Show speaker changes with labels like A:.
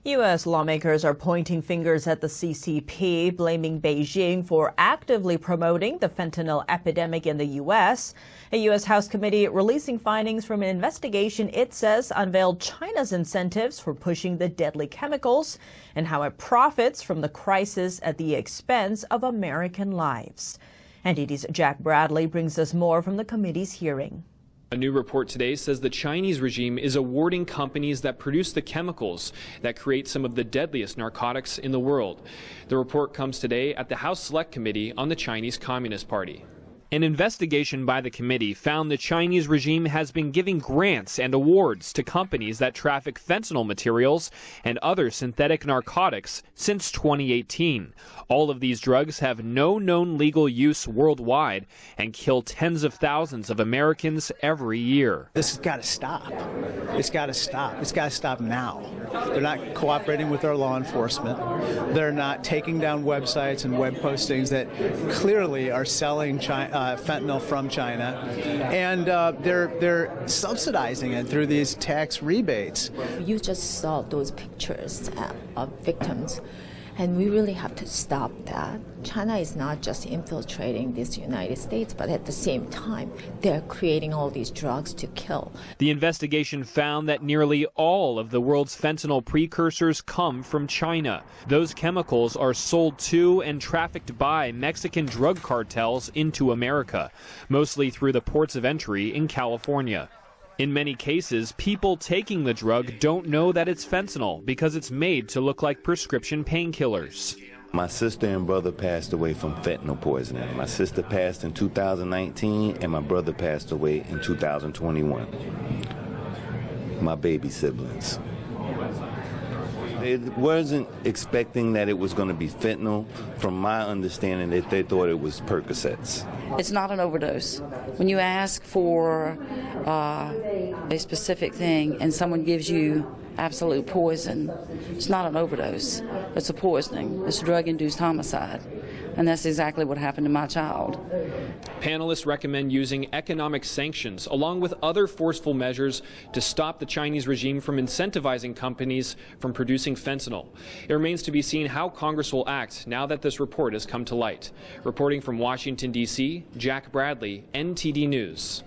A: U.S. lawmakers are pointing fingers at the CCP, blaming Beijing for actively promoting the fentanyl epidemic in the U.S. A U.S. House committee releasing findings from an investigation it says unveiled China's incentives for pushing the deadly chemicals and how it profits from the crisis at the expense of American lives. NTD's Jack Bradley brings us more from the committee's hearing.
B: A new report today says the Chinese regime is awarding companies that produce the chemicals that create some of the deadliest narcotics in the world. The report comes today at the House Select Committee on the Chinese Communist Party. An investigation by the committee found the Chinese regime has been giving grants and awards to companies that traffic fentanyl materials and other synthetic narcotics since 2018. All of these drugs have no known legal use worldwide and kill tens of thousands of Americans every year.
C: This has got to stop. It's got to stop. It's got to stop now. They're not cooperating with our law enforcement. They're not taking down websites and web postings that clearly are selling fentanyl from China, and they're subsidizing it through these tax rebates.
D: You just saw those pictures of victims, and we really have to stop that. China is not just infiltrating this United States, but at the same time, they're creating all these drugs to kill.
B: The investigation found that nearly all of the world's fentanyl precursors come from China. Those chemicals are sold to and trafficked by Mexican drug cartels into America, mostly through the ports of entry in California. In many cases, people taking the drug don't know that it's fentanyl because it's made to look like prescription painkillers.
E: My sister and brother passed away from fentanyl poisoning. My sister passed in 2019 and my brother passed away in 2021. My baby siblings. It wasn't expecting that it was going to be fentanyl. From my understanding, that they thought it was Percocets.
F: It's not an overdose. When you ask for a specific thing and someone gives you absolute poison, it's not an overdose. It's a poisoning. It's a drug-induced homicide. And that's exactly what happened to my child.
B: Panelists recommend using economic sanctions along with other forceful measures to stop the Chinese regime from incentivizing companies from producing fentanyl. It remains to be seen how Congress will act now that this report has come to light. Reporting from Washington, D.C., Jack Bradley, NTD News.